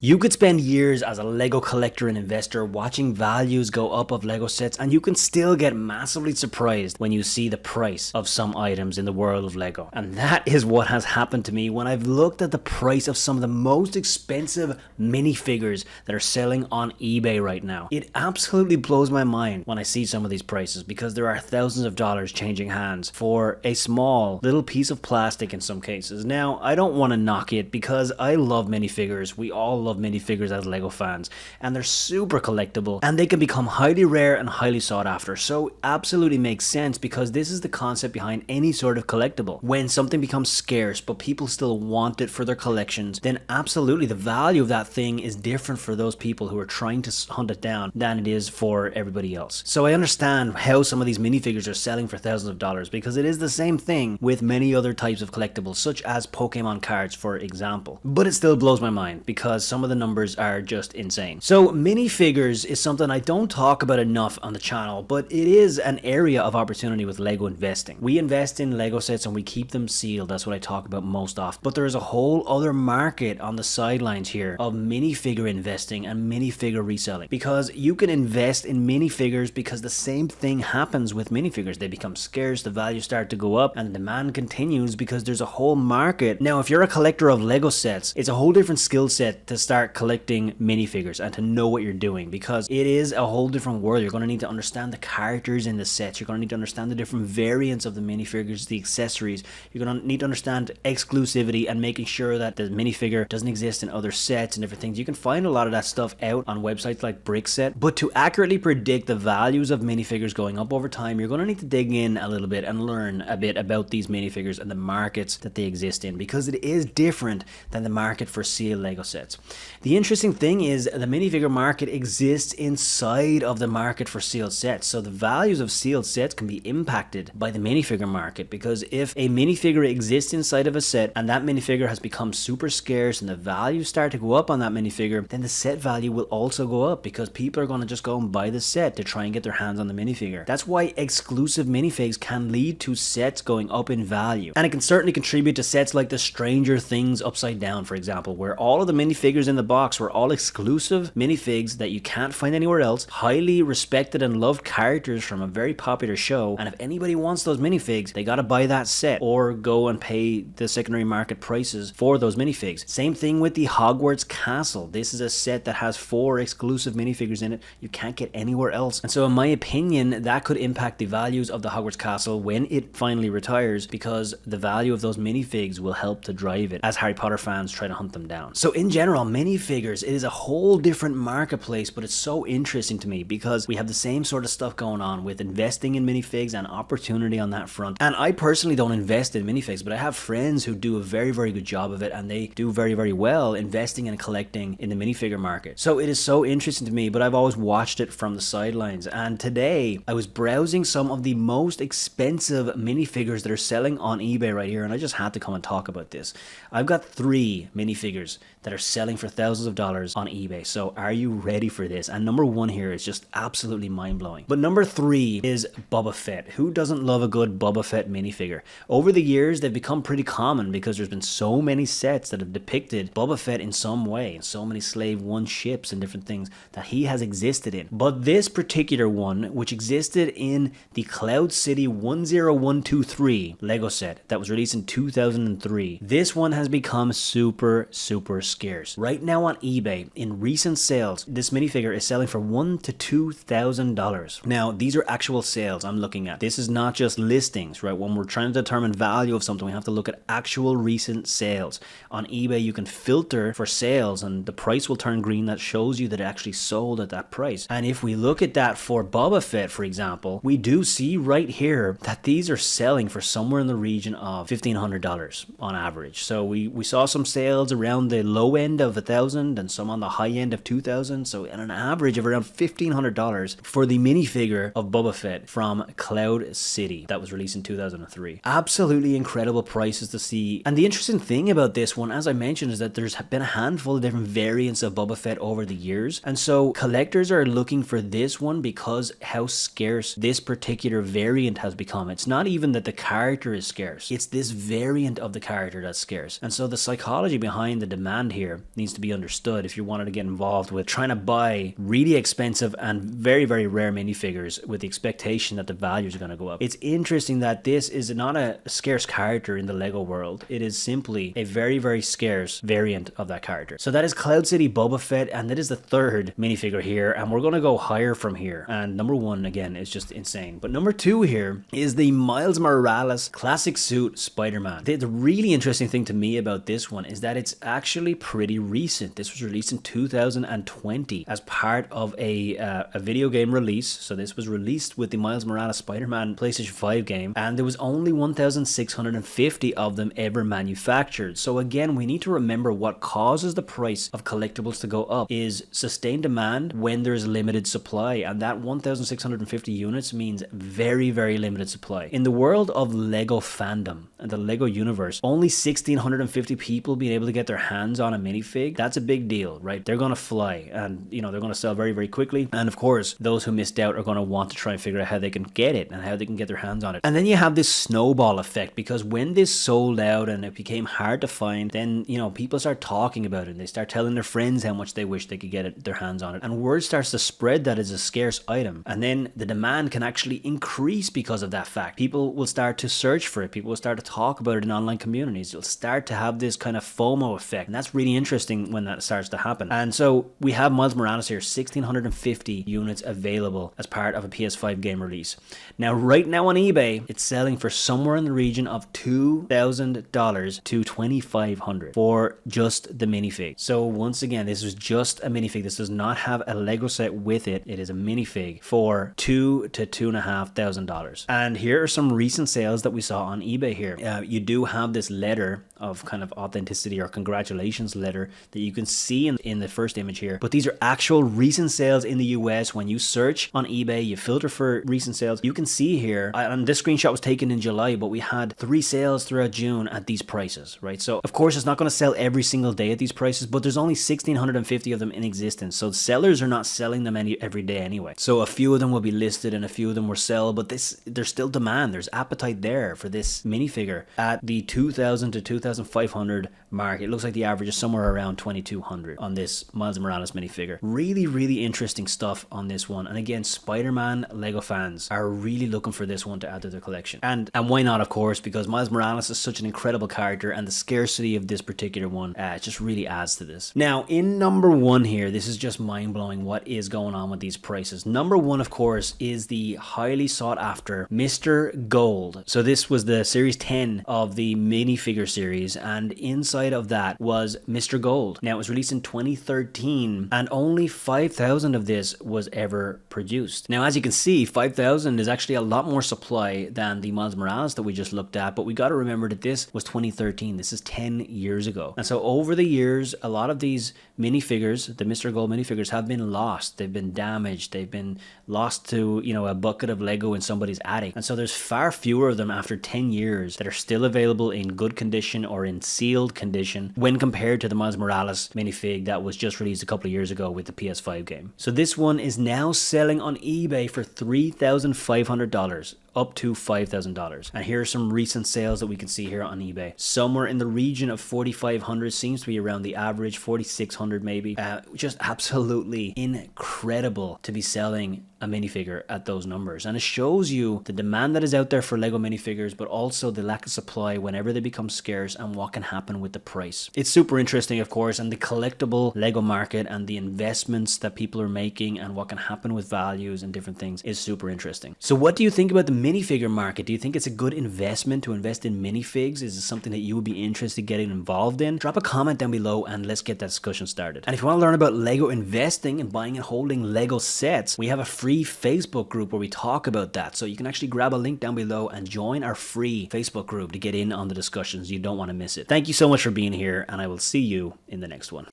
You could spend years as a Lego collector and investor watching values go up of Lego sets, and you can still get massively surprised when you see the price of some items in the world of Lego. And that is what has happened to me when I've looked at the price of some of the most expensive minifigures that are selling on eBay right now. It absolutely blows my mind when I see some of these prices, because there are thousands of dollars changing hands for a small little piece of plastic in some cases. Now, I don't want to knock it because I love minifigures. We all love minifigures as Lego fans, and they're super collectible, and they can become highly rare and highly sought after. So absolutely makes sense, because this is the concept behind any sort of collectible. When something becomes scarce but people still want it for their collections, then absolutely the value of that thing is different for those people who are trying to hunt it down than it is for everybody else. So I understand how some of these minifigures are selling for thousands of dollars, because it is the same thing with many other types of collectibles, such as Pokemon cards, for example. But it still blows my mind, because some of the numbers are just insane. So minifigures is something I don't talk about enough on the channel, but it is an area of opportunity with Lego investing. We invest in Lego sets and we keep them sealed. That's what I talk about most often. But there is a whole other market on the sidelines here of minifigure investing and minifigure reselling, because you can invest in minifigures because the same thing happens with minifigures. They become scarce, the values start to go up, and the demand continues because there's a whole market. Now, if you're a collector of Lego sets, it's a whole different skill set to start collecting minifigures and to know what you're doing, because it is a whole different world. You're going to need to understand the characters in the sets. You're going to need to understand the different variants of the minifigures, the accessories. You're going to need to understand exclusivity and making sure that the minifigure doesn't exist in other sets and different things. You can find a lot of that stuff out on websites like Brickset, but to accurately predict the values of minifigures going up over time, you're going to need to dig in a little bit and learn a bit about these minifigures and the markets that they exist in, because it is different than the market for sealed Lego sets. The interesting thing is the minifigure market exists inside of the market for sealed sets. So the values of sealed sets can be impacted by the minifigure market, because if a minifigure exists inside of a set and that minifigure has become super scarce and the values start to go up on that minifigure, then the set value will also go up, because people are going to just go and buy the set to try and get their hands on the minifigure. That's why exclusive minifigs can lead to sets going up in value. And it can certainly contribute to sets like the Stranger Things Upside Down, for example, where all of the minifigures in the box were all exclusive minifigs that you can't find anywhere else, highly respected and loved characters from a very popular show, and if anybody wants those minifigs, they gotta buy that set or go and pay the secondary market prices for those minifigs. Same thing with the Hogwarts Castle. This is a set that has 4 exclusive minifigures in it you can't get anywhere else, and so in my opinion that could impact the values of the Hogwarts Castle when it finally retires, because the value of those minifigs will help to drive it as Harry Potter fans try to hunt them down. So in general, minifigures, it is a whole different marketplace, but it's so interesting to me because we have the same sort of stuff going on with investing in minifigs and opportunity on that front. And I personally don't invest in minifigs, but I have friends who do a very, very good job of it, and they do very, very well investing and collecting in the minifigure market. So it is so interesting to me, but I've always watched it from the sidelines. And today I was browsing some of the most expensive minifigures that are selling on eBay right here, and I just had to come and talk about this. I've got 3 minifigures that are selling for thousands of dollars on eBay. So are you ready for this? And number 1 here is just absolutely mind-blowing. But number 3 is Boba Fett. Who doesn't love a good Boba Fett minifigure? Over the years, they've become pretty common because there's been so many sets that have depicted Boba Fett in some way, and so many Slave 1 ships and different things that he has existed in. But this particular one, which existed in the Cloud City 10123 Lego set that was released in 2003, this one has become super scarce. Right now on eBay, in recent sales, this minifigure is selling for $1,000 to $2,000. Now, these are actual sales I'm looking at. This is not just listings, right? When we're trying to determine value of something, we have to look at actual recent sales. On eBay, you can filter for sales, and the price will turn green. That shows you that it actually sold at that price. And if we look at that for Boba Fett, for example, we do see right here that these are selling for somewhere in the region of $1,500 on average. So we saw some sales around the low end of $1,000 and some on the high end of $2,000. So at an average of around $1,500 for the minifigure of Boba Fett from Cloud City that was released in 2003. Absolutely incredible prices to see. And the interesting thing about this one, as I mentioned, is that there's been a handful of different variants of Boba Fett over the years. And so collectors are looking for this one because how scarce this particular variant has become. It's not even that the character is scarce. It's this variant of the character that's scarce. And so the psychology behind the demand here needs needs to be understood if you wanted to get involved with trying to buy really expensive and very, very rare minifigures with the expectation that the values are going to go up. It's interesting that this is not a scarce character in the Lego world. It is simply a very, very scarce variant of that character. So that is Cloud City Boba Fett, and that is the third minifigure here, and we're going to go higher from here. And number one, again, is just insane. But number two here is the Miles Morales classic suit Spider-Man. The really interesting thing to me about this one is that it's actually pretty recent. This was released in 2020 as part of a video game release. So this was released with the Miles Morales Spider-Man PlayStation 5 game, and there was only 1,650 of them ever manufactured. So again, we need to remember what causes the price of collectibles to go up is sustained demand when there's limited supply, and that 1,650 units means very, very limited supply. In the world of Lego fandom and the Lego universe, only 1,650 people being able to get their hands on a minifig, that's a big deal, right? They're gonna fly, and you know, they're gonna sell very, very quickly. And of course, those who missed out are gonna want to try and figure out how they can get it and how they can get their hands on it. And then you have this snowball effect, because when this sold out and it became hard to find, then you know, people start talking about it and they start telling their friends how much they wish they could get their hands on it, and word starts to spread that it's a scarce item, and then the demand can actually increase because of that fact. People will start to search for it, people will start to talk about it in online communities. You'll start to have this kind of FOMO effect, and that's really interesting when that starts to happen. And so we have Miles Morales here, 1,650 units available as part of a PS5 game release. Now right now on eBay, it's selling for somewhere in the region of $2,000 to $2,500 for just the minifig. So once again, this is just a minifig. This does not have a Lego set with it. It is a minifig for $2,000 to $2,500. And here are some recent sales that we saw on eBay here. You do have this letter of kind of authenticity or congratulations letter that you can see in the first image here, but these are actual recent sales in the US. When you search on eBay, you filter for recent sales, you can see here, and this screenshot was taken in July, but we had 3 sales throughout June at these prices, right? So of course it's not going to sell every single day at these prices, but there's only 1,650 of them in existence, so sellers are not selling them every day anyway. So a few of them will be listed and a few of them will sell, but there's still demand, there's appetite there for this minifigure at the 2,000 to 2,500 mark. It looks like the average is somewhere around 2,200 on this Miles Morales minifigure. Really, really interesting stuff on this one. And again, Spider-Man Lego fans are really looking for this one to add to their collection. And why not, of course, because Miles Morales is such an incredible character, and the scarcity of this particular one just really adds to this. Now, in number one here, this is just mind-blowing what is going on with these prices. Number one, of course, is the highly sought after Mr. Gold. So this was the series 10 of the minifigure series, and inside of that was Mr. Gold. Now, it was released in 2013, and only 5,000 of this was ever produced. Now, as you can see, 5,000 is actually a lot more supply than the Miles Morales that we just looked at, but we got to remember that this was 2013. This is 10 years ago. And so over the years, a lot of these minifigures, the Mr. Gold minifigures, have been lost. They've been damaged. They've been lost to, you know, a bucket of Lego in somebody's attic. And so there's far fewer of them after 10 years that are still available in good condition or in sealed condition when compared to the Miles Morales minifig that was just released a couple of years ago with the PS5 game. So this one is now selling on eBay for $3,500. Up to $5,000. And here are some recent sales that we can see here on eBay. Somewhere in the region of 4,500, seems to be around the average, 4,600 maybe. Just absolutely incredible to be selling a minifigure at those numbers. And it shows you the demand that is out there for Lego minifigures, but also the lack of supply whenever they become scarce and what can happen with the price. It's super interesting, of course, and the collectible Lego market and the investments that people are making and what can happen with values and different things is super interesting. So what do you think about the minifigure market? Do you think it's a good investment to invest in minifigs? Is it something that you would be interested in getting involved in? Drop a comment down below and let's get that discussion started. And if you want to learn about Lego investing and buying and holding Lego sets, we have a free Facebook group where we talk about that. So you can actually grab a link down below and join our free Facebook group to get in on the discussions. You don't want to miss it. Thank you so much for being here, and I will see you in the next one.